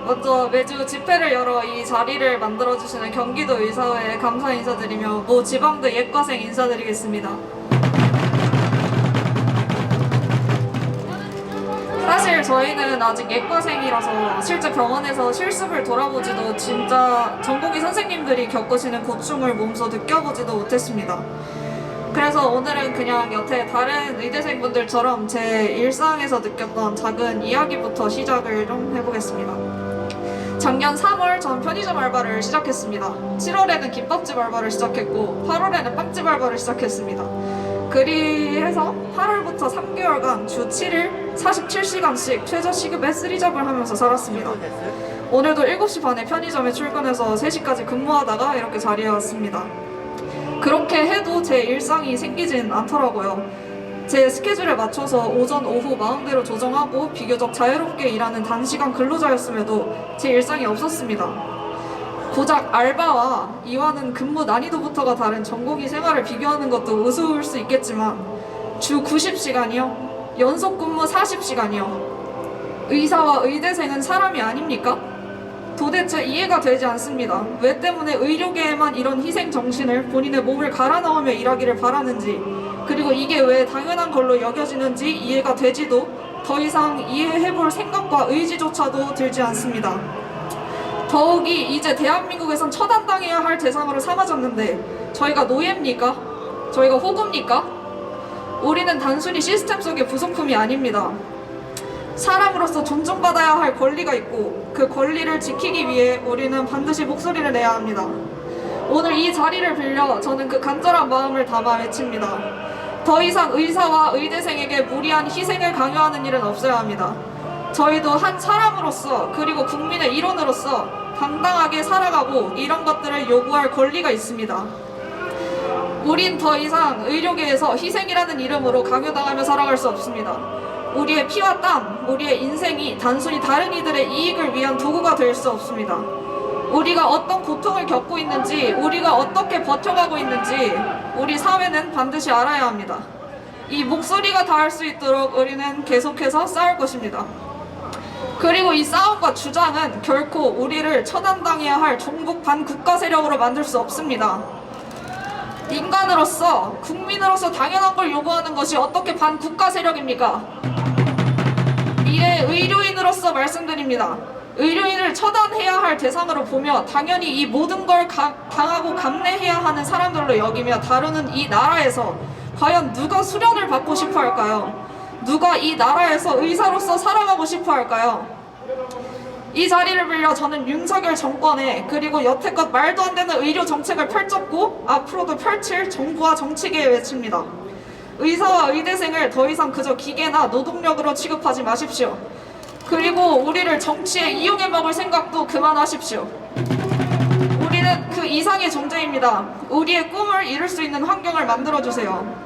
먼저 매주 집회를 열어 이 자리를 만들어주시는 경기도 의사회에 감사 인사드리며 모 지방대 예과생 인사드리겠습니다. 사실 저희는 아직 예과생이라서 실제 병원에서 실습을 돌아보지도 진짜 전공의 선생님들이 겪으시는 고충을 몸소 느껴보지도 못했습니다. 그래서 오늘은 그냥 여태 다른 의대생분들처럼 제 일상에서 느꼈던 작은 이야기부터 시작을 좀 해보겠습니다. 작년 3월 전 편의점 알바를 시작했습니다. 7월에는 김밥집 알바를 시작했고 8월에는 빵집 알바를 시작했습니다. 그리해서 8월부터 3개월간 주 7일 47시간씩 최저시급에 3잡을 하면서 살았습니다. 오늘도 7시 반에 편의점에 출근해서 3시까지 근무하다가 이렇게 자리에 왔습니다. 그렇게 해도 제 일상이 생기진 않더라고요. 제 스케줄에 맞춰서 오전, 오후 마음대로 조정하고 비교적 자유롭게 일하는 단시간 근로자였음에도 제 일상이 없었습니다. 고작 알바와 이와는 근무 난이도부터가 다른 전공의 생활을 비교하는 것도 우스울 수 있겠지만 주 90시간이요? 연속 근무 40시간이요? 의사와 의대생은 사람이 아닙니까? 도대체 이해가 되지 않습니다. 왜 때문에 의료계에만 이런 희생 정신을 본인의 몸을 갈아 넣으며 일하기를 바라는지, 그리고 이게 왜 당연한 걸로 여겨지는지 이해가 되지도 더 이상 이해해볼 생각과 의지조차도 들지 않습니다. 더욱이 이제 대한민국에선 처단당해야 할 대상으로 삼아졌는데 저희가 노예입니까? 저희가 호구입니까? 우리는 단순히 시스템 속의 부속품이 아닙니다. 사람으로서 존중받아야 할 권리가 있고 그 권리를 지키기 위해 우리는 반드시 목소리를 내야 합니다. 오늘 이 자리를 빌려 저는 그 간절한 마음을 담아 외칩니다. 더 이상 의사와 의대생에게 무리한 희생을 강요하는 일은 없어야 합니다. 저희도 한 사람으로서 그리고 국민의 일원으로서 당당하게 살아가고 이런 것들을 요구할 권리가 있습니다. 우린 더 이상 의료계에서 희생이라는 이름으로 강요당하며 살아갈 수 없습니다. 우리의 피와 땀, 우리의 인생이 단순히 다른 이들의 이익을 위한 도구가 될 수 없습니다. 우리가 어떤 고통을 겪고 있는지, 우리가 어떻게 버텨가고 있는지 우리 사회는 반드시 알아야 합니다. 이 목소리가 닿을 수 있도록 우리는 계속해서 싸울 것입니다. 그리고 이 싸움과 주장은 결코 우리를 처단당해야 할 종북 반국가 세력으로 만들 수 없습니다. 인간으로서, 국민으로서 당연한 걸 요구하는 것이 어떻게 반국가 세력입니까? 이에 의료인으로서 말씀드립니다. 의료인을 처단해야 할 대상으로 보며 당연히 이 모든 걸 당하고 감내해야 하는 사람들로 여기며 다루는 이 나라에서 과연 누가 수련을 받고 싶어 할까요? 누가 이 나라에서 의사로서 살아가고 싶어 할까요? 이 자리를 빌려 저는 윤석열 정권에 그리고 여태껏 말도 안 되는 의료 정책을 펼쳤고 앞으로도 펼칠 정부와 정치계에 외칩니다. 의사와 의대생을 더 이상 그저 기계나 노동력으로 취급하지 마십시오. 그리고 우리를 정치에 이용해 먹을 생각도 그만하십시오. 우리는 그 이상의 존재입니다. 우리의 꿈을 이룰 수 있는 환경을 만들어주세요.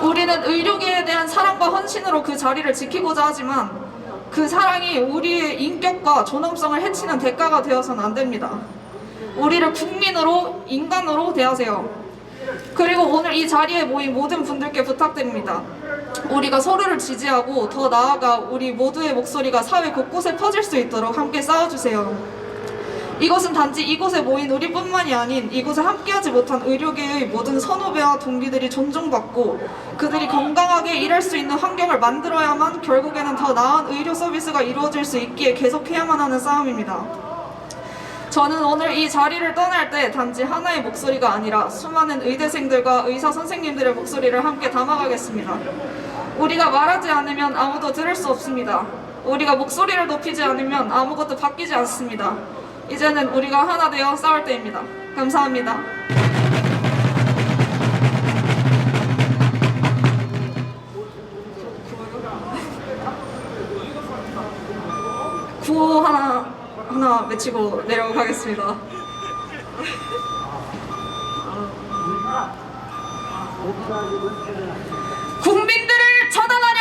우리는 의료계에 대한 사랑과 헌신으로 그 자리를 지키고자 하지만 그 사랑이 우리의 인격과 존엄성을 해치는 대가가 되어서는 안 됩니다. 우리를 국민으로, 인간으로 대하세요. 그리고 오늘 이 자리에 모인 모든 분들께 부탁드립니다. 우리가 서로를 지지하고 더 나아가 우리 모두의 목소리가 사회 곳곳에 퍼질 수 있도록 함께 싸워주세요. 이것은 단지 이곳에 모인 우리뿐만이 아닌 이곳에 함께하지 못한 의료계의 모든 선후배와 동기들이 존중받고 그들이 건강하게 일할 수 있는 환경을 만들어야만 결국에는 더 나은 의료 서비스가 이루어질 수 있기에 계속해야만 하는 싸움입니다. 저는 오늘 이 자리를 떠날 때 단지 하나의 목소리가 아니라 수많은 의대생들과 의사 선생님들의 목소리를 함께 담아가겠습니다. 우리가 말하지 않으면 아무도 들을 수 없습니다. 우리가 목소리를 높이지 않으면 아무것도 바뀌지 않습니다. 이제는 우리가 하나 되어 싸울 때입니다. 감사합니다. 구호 하나 외치고 내려가겠습니다. 국민들을 처단하냐!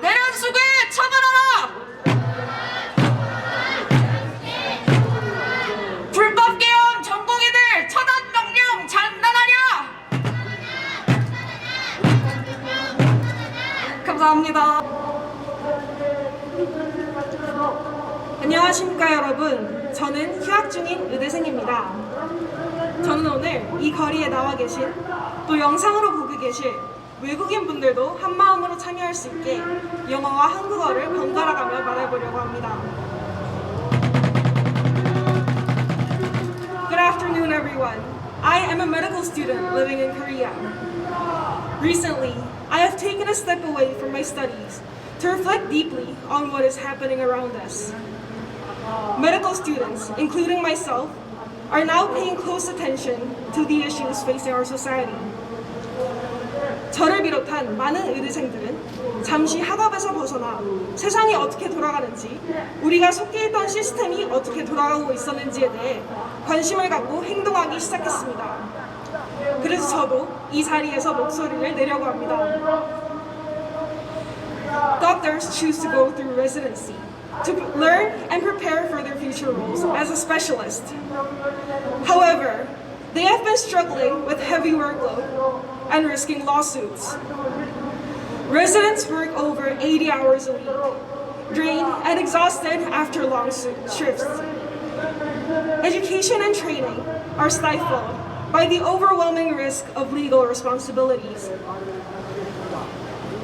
내란수구에 처벌하라! 불법 계엄 전공의들 처단 명령 장난하냐! 감사합니다. 안녕하세요. 안녕하십니까 여러분. 저는 휴학 중인 의대생입니다. 저는 오늘 이 거리에 나와 계신 또 영상으로 보고 계실 외국인 분들도 한마음으로 참여할 수 있게 영어와 한국어를 번갈아가며 말해보려고 합니다. Good afternoon everyone. I am a medical student living in Korea. Recently, I have taken a step away from my studies to reflect deeply on what is happening around us. Medical students, including myself, are now paying close attention to the issues facing our society. 저를 비롯한 많은 의대생들은 잠시 학업에서 벗어나 세상이 어떻게 돌아가는지, 우리가 속해 있던 시스템이 어떻게 돌아가고 있었는지에 대해 관심을 갖고 행동하기 시작했습니다. 그래서 저도 이 자리에서 목소리를 내려고 합니다. Doctors choose to go through residency to learn and prepare for their future roles as a specialist. However, they have been struggling with heavy workload and risking lawsuits. Residents work over 80 hours a week, drained and exhausted after long shifts. Education and training are stifled by the overwhelming risk of legal responsibilities.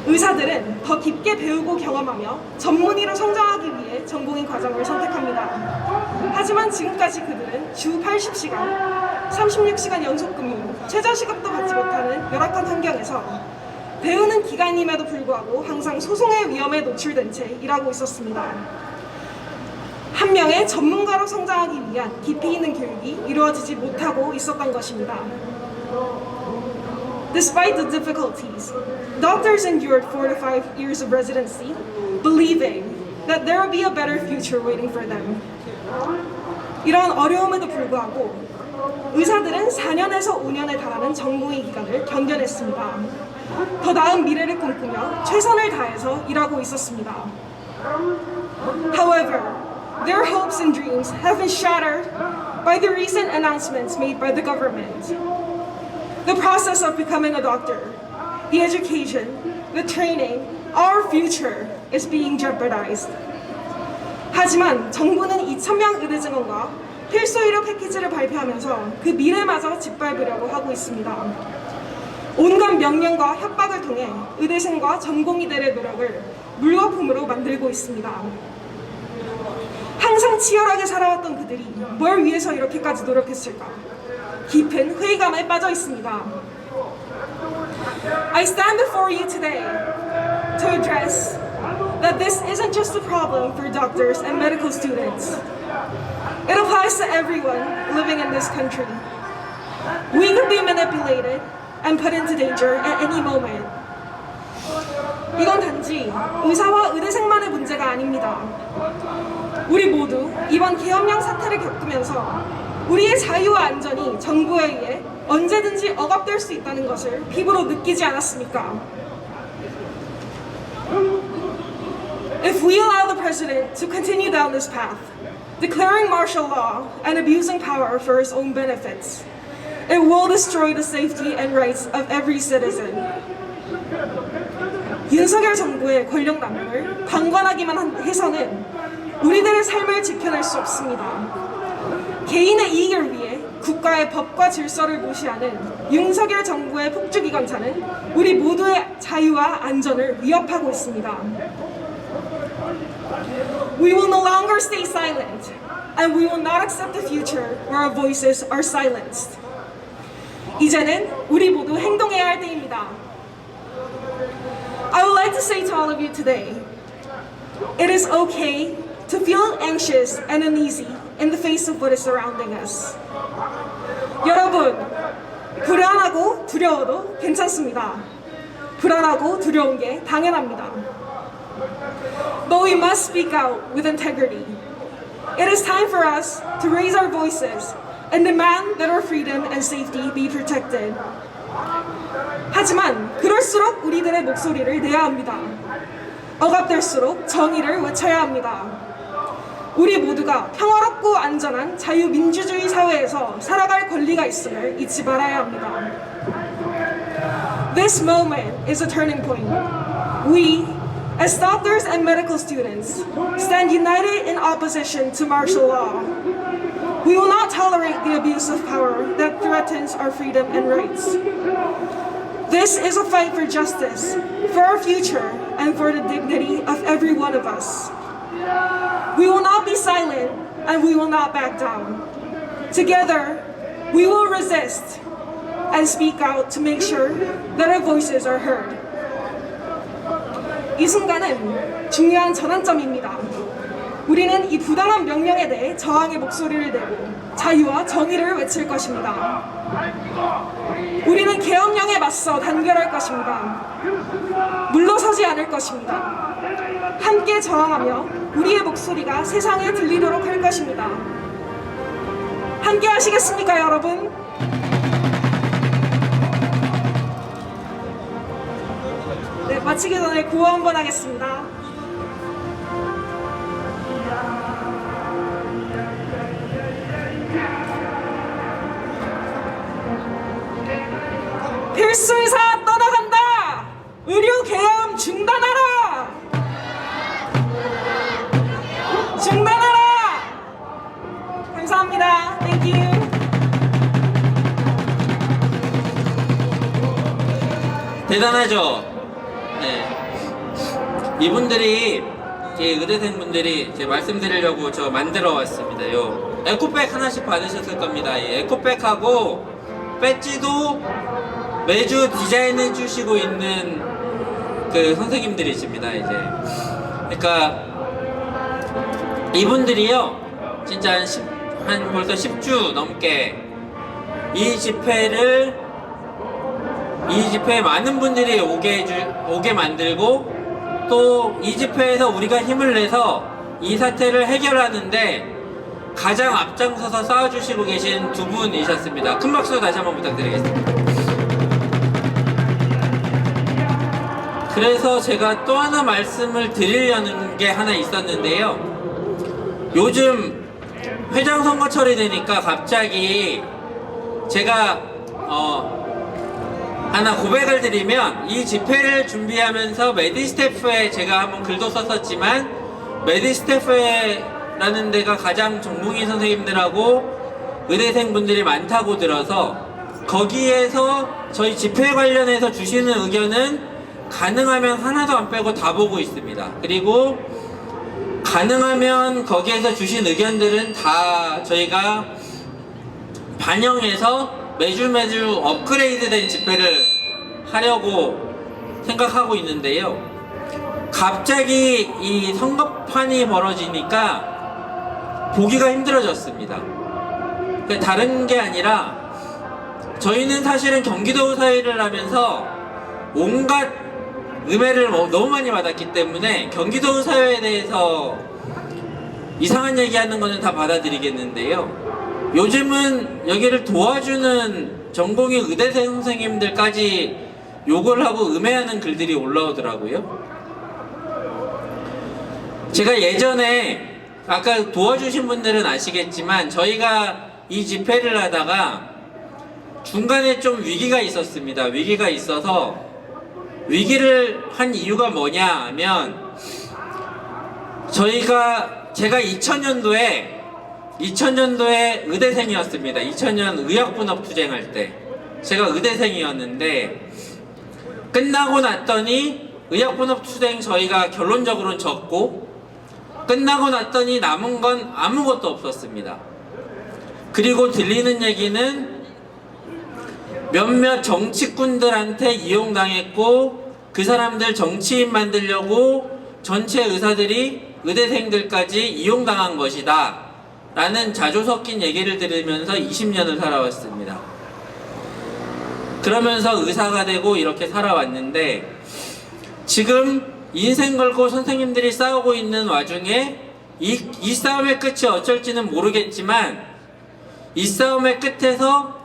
의사들은 더 깊게 배우고 경험하며 전문의로 성장하기 위해 전공의 과정을 선택합니다. 하지만 지금까지 그들은 주 80시간, 36시간 연속 근무, 최저시급도 받지 못하는 열악한 환경에서 배우는 기간임에도 불구하고 항상 소송의 위험에 노출된 채 일하고 있었습니다. 한 명의 전문가로 성장하기 위한 깊이 있는 교육이 이루어지지 못하고 있었던 것입니다. Despite the difficulties, doctors endured 4 to 5 years of residency, believing that there will be a better future waiting for them. 이런 어려움에도 불구하고 의사들은 4년에서 5년에 달하는 전공의 기간을 견뎌냈습니다. 더 나은 미래를 꿈꾸며 최선을 다해서 일하고 있었습니다. However, their hopes and dreams have been shattered by the recent announcements made by the government. The process of becoming a doctor, the education, the training, our future is being jeopardized. 하지만 정부는 2,000명 의대 증원과 필수 의료 패키지를 발표하면서 그 미래마저 짓밟으려고 하고 있습니다. 온갖 명령과 협박을 통해 의대생과 전공의들의 노력을 물거품으로 만들고 있습니다. 항상 치열하게 살아왔던 그들이 뭘 위해서 이렇게까지 노력했을까? 깊은 회의감에 빠져 있습니다. I stand before you today to address that this isn't just a problem for doctors and medical students. It applies to everyone living in this country. We could be manipulated and put into danger at any moment. 이건 단지 의사와 의대생만의 문제가 아닙니다. 우리 모두 이번 계엄령 사태를 겪으면서 우리의 자유와 안전이 정부에 의해 언제든지 억압될 수 있다는 것을 피부로 느끼지 않았습니까? If we allow the president to continue down this path, declaring martial law and abusing power for his own benefits, it will destroy the safety and rights of every citizen. 윤석열 정부의 권력 남용을 방관하기만 해서는 우리들의 삶을 지켜낼 수 없습니다. 개인의 이익을 위해 국가의 법과 질서를 무시하는 윤석열 정부의 폭주기관차는 우리 모두의 자유와 안전을 위협하고 있습니다. We will no longer stay silent, and we will not accept a future where our voices are silenced. 이제는 우리 모두 행동해야 할 때입니다. I would like to say to all of you today, it is okay to feel anxious and uneasy in the face of what is surrounding us. 여러분, 불안하고 두려워도 괜찮습니다. 불안하고 두려운 게 당연합니다. But we must speak out with integrity. It is time for us to raise our voices and demand that our freedom and safety be protected. 하지만 그럴수록 우리들의 목소리를 내야 합니다. 억압될수록 정의를 외쳐야 합니다. 우리 모두가 평화롭고 안전한 자유민주주의 사회에서 살아갈 권리가 있음을 잊지 말아야 합니다. This moment is a turning point. We, As doctors and medical students stand united in opposition to martial law, we will not tolerate the abuse of power that threatens our freedom and rights. This is a fight for justice, for our future, and for the dignity of every one of us. We will not be silent, and we will not back down. Together, we will resist and speak out to make sure that our voices are heard. 이 순간은 중요한 전환점입니다. 우리는 이 부당한 명령에 대해 저항의 목소리를 내고 자유와 정의를 외칠 것입니다. 우리는 계엄령에 맞서 단결할 것입니다. 물러서지 않을 것입니다. 함께 저항하며 우리의 목소리가 세상에 들리도록 할 것입니다. 함께 하시겠습니까, 여러분? 네, 마치기 전에 구호 한번 하겠습니다. 필수의사 떠나간다! 의료 계엄 중단하라! 중단하라! 감사합니다. Thank you. 대단하죠? 네. 이분들이, 의대생분들이 제 말씀드리려고 저 만들어 왔습니다. 요 에코백 하나씩 받으셨을 겁니다. 이 에코백하고 배지도 매주 디자인해 주시고 있는 그 선생님들이십니다. 이제 그러니까 이분들이요 진짜 한 벌써 10주 넘게 이 집회에 많은 분들이 오게 만들고 또 이 집회에서 우리가 힘을 내서 이 사태를 해결하는데 가장 앞장서서 싸워주시고 계신 두 분이셨습니다. 큰 박수 다시 한번 부탁드리겠습니다. 그래서 제가 또 하나 말씀을 드리려는 게 하나 있었는데요. 요즘 회장 선거철이 되니까 갑자기 제가 하나 고백을 드리면 이 집회를 준비하면서 메디스태프에 제가 한번 글도 썼었지만 메디스태프라는 데가 가장 전공의 선생님들하고 의대생분들이 많다고 들어서 거기에서 저희 집회 관련해서 주시는 의견은 가능하면 하나도 안 빼고 다 보고 있습니다. 그리고 가능하면 거기에서 주신 의견들은 다 저희가 반영해서 매주 업그레이드된 집회를 하려고 생각하고 있는데요. 갑자기 이 선거판이 벌어지니까 보기가 힘들어졌습니다. 다른 게 아니라 저희는 사실은 경기도 사회를 하면서 온갖 음해를 너무 많이 받았기 때문에 경기도 사회에 대해서 이상한 얘기하는 거는 다 받아들이겠는데요. 요즘은 여기를 도와주는 전공의 의대생 선생님들까지 욕을 하고 음해하는 글들이 올라오더라고요. 제가 예전에 아까 도와주신 분들은 아시겠지만 저희가 이 집회를 하다가 중간에 좀 위기가 있었습니다. 위기가 있어서 위기를 한 이유가 뭐냐 하면 제가 2000년도에 의대생이었습니다. 2000년 의학분업 투쟁할 때 제가 의대생이었는데 끝나고 났더니 의학분업 투쟁 저희가 결론적으로는 졌고 끝나고 났더니 남은 건 아무것도 없었습니다. 그리고 들리는 얘기는 몇몇 정치꾼들한테 이용당했고 그 사람들 정치인 만들려고 전체 의사들이 의대생들까지 이용당한 것이다 라는 자조 섞인 얘기를 들으면서 20년을 살아왔습니다. 그러면서 의사가 되고 이렇게 살아왔는데 지금 인생 걸고 선생님들이 싸우고 있는 와중에 이 싸움의 끝이 어쩔지는 모르겠지만 이 싸움의 끝에서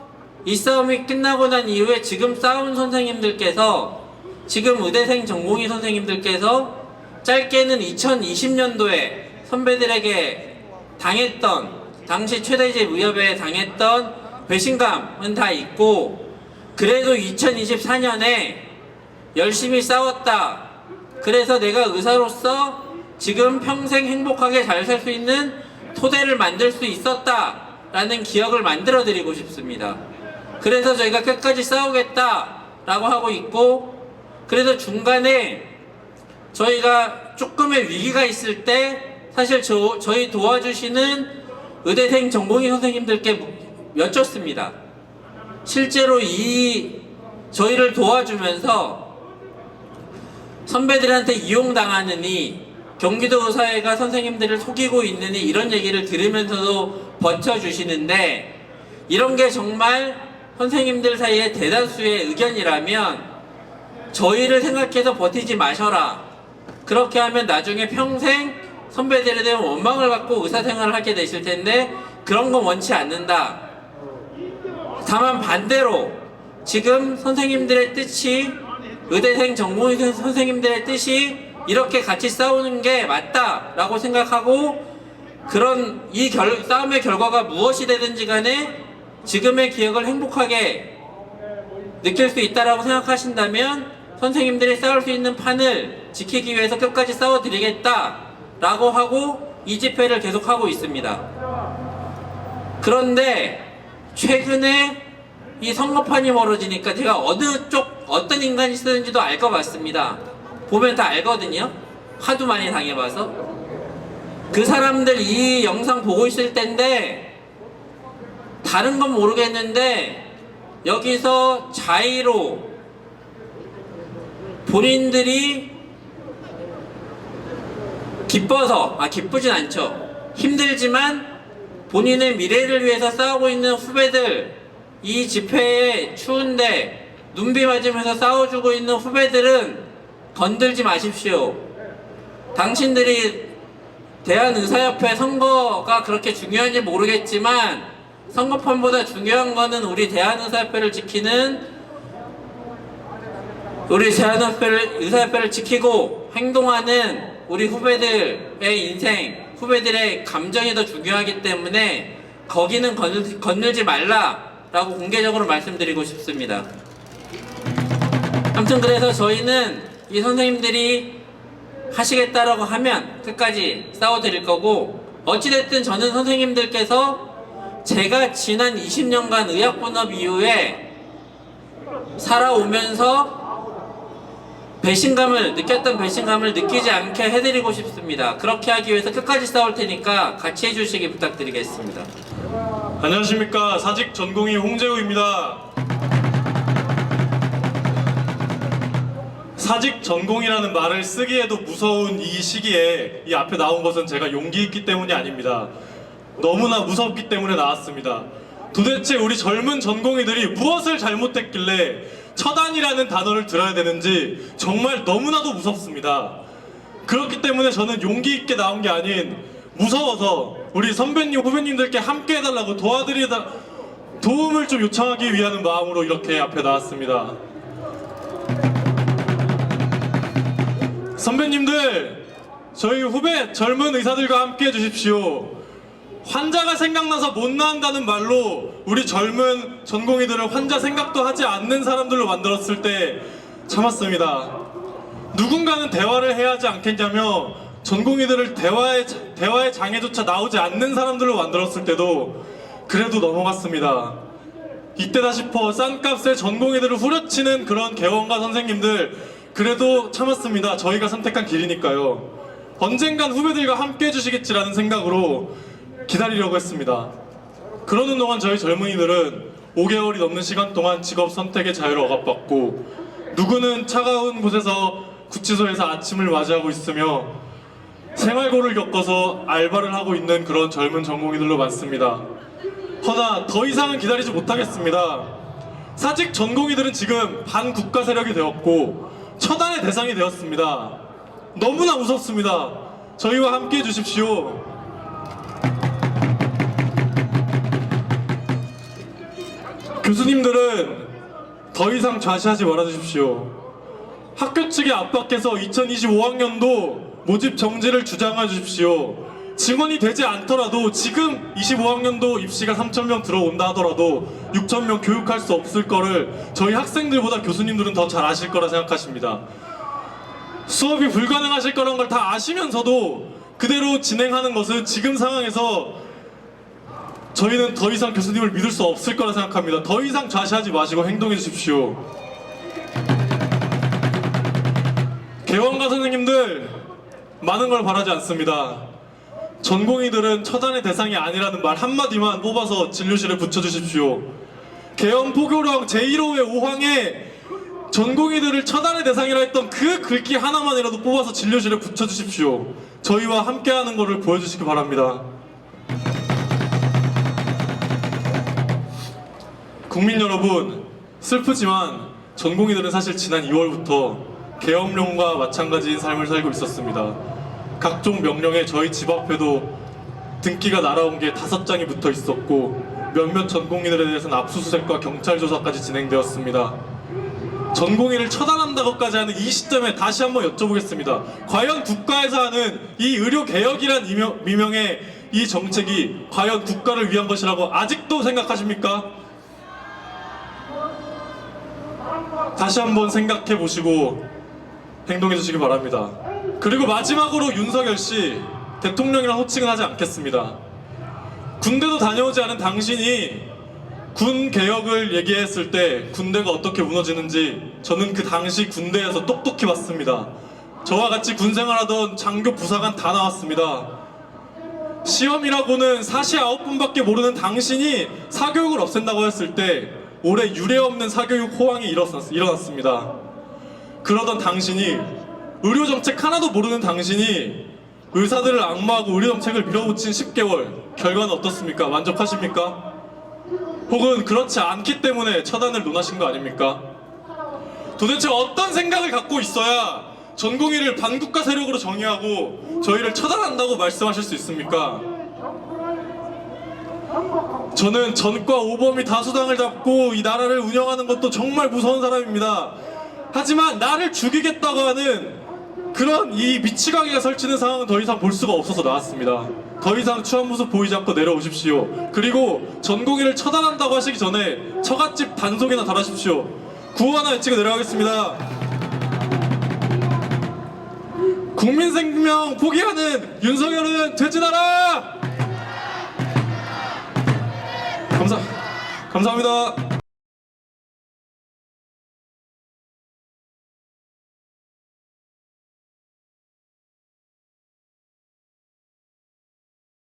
이 싸움이 끝나고 난 이후에 지금 싸운 선생님들께서 지금 의대생 전공의 선생님들께서 짧게는 2020년도에 선배들에게 당했던 당시 최대집 의협에 당했던 배신감은 다 있고 그래도 2024년에 열심히 싸웠다 그래서 내가 의사로서 지금 평생 행복하게 잘 살 수 있는 토대를 만들 수 있었다라는 기억을 만들어 드리고 싶습니다. 그래서 저희가 끝까지 싸우겠다라고 하고 있고, 그래서 중간에 저희가 조금의 위기가 있을 때 사실 저희 도와주시는 의대생 전공의 선생님들께 여쭙습니다. 실제로 저희를 도와주면서 선배들한테 이용당하느니, 경기도 의사회가 선생님들을 속이고 있느니, 이런 얘기를 들으면서도 버텨주시는데, 이런 게 정말 선생님들 사이에 대다수의 의견이라면 저희를 생각해서 버티지 마셔라. 그렇게 하면 나중에 평생 선배들에 대한 원망을 갖고 의사생활을 하게 되실 텐데, 그런 건 원치 않는다. 다만 반대로 지금 선생님들의 뜻이, 의대생 전공의 선생님들의 뜻이 이렇게 같이 싸우는 게 맞다라고 생각하고, 그런 싸움의 결과가 무엇이 되든지 간에 지금의 기억을 행복하게 느낄 수 있다라고 생각하신다면 선생님들이 싸울 수 있는 판을 지키기 위해서 끝까지 싸워드리겠다라고 하고 이 집회를 계속하고 있습니다. 그런데 최근에 이 선거판이 멀어지니까 제가 어떤 인간이 쓰는지도 알 것 같습니다. 보면 다 알거든요. 하도 많이 당해봐서. 그 사람들 이 영상 보고 있을 텐데, 다른 건 모르겠는데 여기서 자의로 본인들이 기쁘진 않죠. 힘들지만 본인의 미래를 위해서 싸우고 있는 후배들, 이 집회에 추운데 눈비 맞으면서 싸워주고 있는 후배들은 건들지 마십시오. 당신들이 대한의사협회 선거가 그렇게 중요한지 모르겠지만, 선거판보다 중요한 거는 우리 대한의사협회를 의사협회를 지키고 행동하는 우리 후배들의 인생, 후배들의 감정이 더 중요하기 때문에 거기는 건들지 말라라고 공개적으로 말씀드리고 싶습니다. 아무튼 그래서 저희는 이 선생님들이 하시겠다라고 하면 끝까지 싸워드릴 거고, 어찌됐든 저는 선생님들께서 제가 지난 20년간 의학분업 이후에 살아오면서 느꼈던 배신감을 느끼지 않게 해드리고 싶습니다. 그렇게 하기 위해서 끝까지 싸울 테니까 같이 해주시기 부탁드리겠습니다. 안녕하십니까. 사직 전공의 홍재우입니다. 사직 전공이라는 말을 쓰기에도 무서운 이 시기에 이 앞에 나온 것은 제가 용기 있기 때문이 아닙니다. 너무나 무섭기 때문에 나왔습니다. 도대체 우리 젊은 전공의들이 무엇을 잘못했길래 처단이라는 단어를 들어야 되는지 정말 너무나도 무섭습니다. 그렇기 때문에 저는 용기 있게 나온 게 아닌 무서워서 우리 선배님, 후배님들께 함께 해달라고 도움을 좀 요청하기 위한 마음으로 이렇게 앞에 나왔습니다. 선배님들, 저희 후배 젊은 의사들과 함께 해주십시오. 환자가 생각나서 못 나온다는 말로 우리 젊은 전공의들을 환자 생각도 하지 않는 사람들로 만들었을 때 참았습니다. 누군가는 대화를 해야 하지 않겠냐며 전공의들을 대화의 장애조차 나오지 않는 사람들로 만들었을 때도 그래도 넘어갔습니다. 이때다 싶어 싼값에 전공의들을 후려치는 그런 개원과 선생님들, 그래도 참았습니다. 저희가 선택한 길이니까요. 언젠간 후배들과 함께 해주시겠지라는 생각으로 기다리려고 했습니다. 그러는 동안 저희 젊은이들은 5개월이 넘는 시간 동안 직업 선택의 자유를 억압받고, 누구는 차가운 곳에서 구치소에서 아침을 맞이하고 있으며 생활고를 겪어서 알바를 하고 있는 그런 젊은 전공의들로 많습니다. 허나 더 이상은 기다리지 못하겠습니다. 사직 전공의들은 지금 반국가 세력이 되었고 처단의 대상이 되었습니다. 너무나 무섭습니다. 저희와 함께 해주십시오. 교수님들은 더 이상 좌시하지 말아주십시오. 학교 측에 압박해서 2025학년도 모집 정지를 주장해 주십시오. 증원이 되지 않더라도 지금 25학년도 입시가 3,000명 들어온다 하더라도 6,000명 교육할 수 없을 거를 저희 학생들보다 교수님들은 더 잘 아실 거라 생각하십니다. 수업이 불가능하실 거란 걸 다 아시면서도 그대로 진행하는 것은 지금 상황에서 저희는 더 이상 교수님을 믿을 수 없을 거라 생각합니다. 더 이상 좌시하지 마시고 행동해 주십시오. 개원가 선생님들 많은 걸 바라지 않습니다. 전공의들은 처단의 대상이 아니라는 말 한마디만 뽑아서 진료실에 붙여주십시오. 개헌 포교령 제1호의 5항에 전공의들을 처단의 대상이라 했던 그 글귀 하나만이라도 뽑아서 진료실에 붙여주십시오. 저희와 함께하는 것을 보여주시기 바랍니다. 국민 여러분, 슬프지만 전공의들은 사실 지난 2월부터 계엄령과 마찬가지인 삶을 살고 있었습니다. 각종 명령에 저희 집 앞에도 등기가 날아온 게 5장이 붙어 있었고 몇몇 전공의들에 대해서는 압수수색과 경찰 조사까지 진행되었습니다. 전공의를 처단한다고까지 하는 이 시점에 다시 한번 여쭤보겠습니다. 과연 국가에서 하는 이 의료개혁이란 미명의 이 정책이 과연 국가를 위한 것이라고 아직도 생각하십니까? 다시 한번 생각해 보시고 행동해 주시기 바랍니다. 그리고 마지막으로 윤석열 씨, 대통령이란 호칭은 하지 않겠습니다. 군대도 다녀오지 않은 당신이 군 개혁을 얘기했을 때 군대가 어떻게 무너지는지 저는 그 당시 군대에서 똑똑히 봤습니다. 저와 같이 군 생활하던 장교 부사관 다 나왔습니다. 시험이라고는 사시 9분밖에 모르는 당신이 사교육을 없앤다고 했을 때 올해 유례없는 사교육 호황이 일어났습니다. 그러던 당신이, 의료정책 하나도 모르는 당신이 의사들을 악마하고 의료정책을 밀어붙인 10개월, 결과는 어떻습니까? 만족하십니까? 혹은 그렇지 않기 때문에 처단을 논하신 거 아닙니까? 도대체 어떤 생각을 갖고 있어야 전공의를 반국가 세력으로 정의하고 저희를 처단한다고 말씀하실 수 있습니까? 저는 전과 오범이 다수당을 잡고 이 나라를 운영하는 것도 정말 무서운 사람입니다. 하지만 나를 죽이겠다고 하는 그런 이 미치광이가 설치는 상황은 더 이상 볼 수가 없어서 나왔습니다. 더 이상 추한 모습 보이지 않고 내려오십시오. 그리고 전공의를 처단한다고 하시기 전에 처갓집 단속이나 달하십시오. 구호 하나 외치고 내려가겠습니다. 국민 생명 포기하는 윤석열은 퇴진하라! 감사합니다.